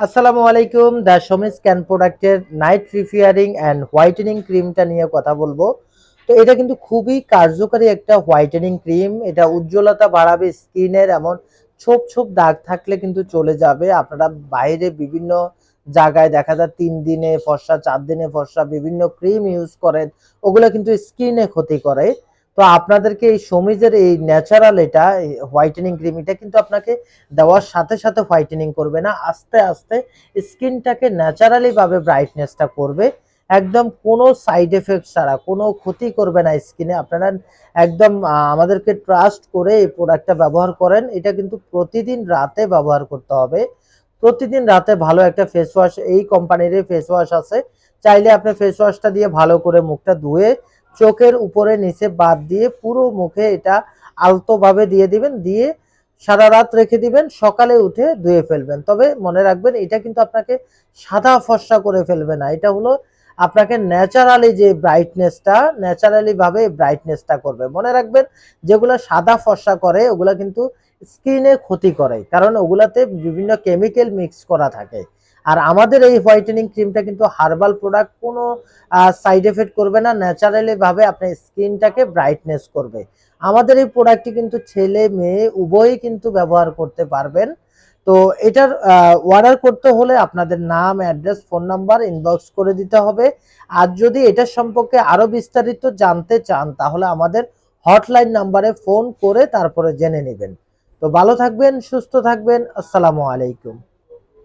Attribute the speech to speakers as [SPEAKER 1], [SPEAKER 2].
[SPEAKER 1] আসসালামু আলাইকুম। The Somy scan প্রোডাক্টের নাইট রিপেয়ারিং অ্যান্ড হোয়াইটেনিং ক্রিমটা নিয়ে কথা বলবো। তো এটা কিন্তু খুবই কার্যকারী একটা হোয়াইটেনিং ক্রিম। এটা উজ্জ্বলতা বাড়াবে স্কিনের, এমন ছোপ ছোপ দাগ থাকলে কিন্তু চলে যাবে। আপনারা বাইরে বিভিন্ন জায়গায় দেখা যায় ৩ দিনে ফর্সা, ৪ দিনে ফর্সা বিভিন্ন ক্রিম ইউজ করেন, ওগুলো কিন্তু স্কিনে ক্ষতি করে। তো আপনাদেরকে এই সমিজের এই ন্যাচারাল এটা হোয়াইটেনিং ক্রিম, এটা কিন্তু আপনাকে দেওয়ার সাথে সাথে হোয়াইটেনিং করবে না, আস্তে আস্তে স্কিনটাকে ন্যাচারালি ভাবে ব্রাইটনেসটা করবে। একদম কোনো সাইড এফেক্ট ছাড়া, কোনো ক্ষতি করবে না স্কিনে। আপনারা একদম আমাদেরকে ট্রাস্ট করে এই প্রোডাক্টটা ব্যবহার করেন। এটা কিন্তু প্রতিদিন রাতে ব্যবহার করতে হবে। প্রতিদিন রাতে ভালো একটা ফেস ওয়াশ, এই কোম্পানির ফেস ওয়াশ আছে, চাইলে আপনি ফেস ওয়াশটা দিয়ে ভালো করে মুখটা ধুয়ে চোখের উপরে নিচে বাদ দিয়ে পুরো মুখে এটা আলতোভাবে দিয়ে দিবেন, দিয়ে সারা রাত রেখে দিবেন, সকালে উঠে ধুয়ে ফেলবেন। তবে মনে রাখবেন এটা কিন্তু আপনাকে সাদা ফর্সা করে ফেলবে না, এটা হলো আপনাকে ন্যাচারালি যে ব্রাইটনেসটা, ন্যাচারালি ভাবে ব্রাইটনেসটা করবে। মনে রাখবেন যেগুলো সাদা ফর্সা করে ওগুলা কিন্তু স্কিনে ক্ষতি করে, কারণ ওগুলাতে বিভিন্ন কেমিক্যাল মিক্স করা থাকে। আর আমাদের এই হোয়াইটেনিং ক্রিমটা কিন্তু হার্বাল প্রোডাক্ট, কোনো সাইড এফেক্ট করবে না, ন্যাচারালি ভাবে আপনার স্কিনটাকে ব্রাইটনেস করবে। আমাদের এই প্রোডাক্টটি কিন্তু ছেলে মেয়ে উভয়ই কিন্তু ব্যবহার করতে পারবেন। তো এটার অর্ডার করতে হলে আপনাদের নাম, অ্যাড্রেস, ফোন নাম্বার ইনবক্স করে দিতে হবে। আর যদি এটার সম্পর্কে আরো বিস্তারিত জানতে চান তাহলে আমাদের হটলাইন নাম্বারে ফোন করে তারপরে জেনে নেবেন। তো ভালো থাকবেন, সুস্থ থাকবেন। আসসালামু আলাইকুম।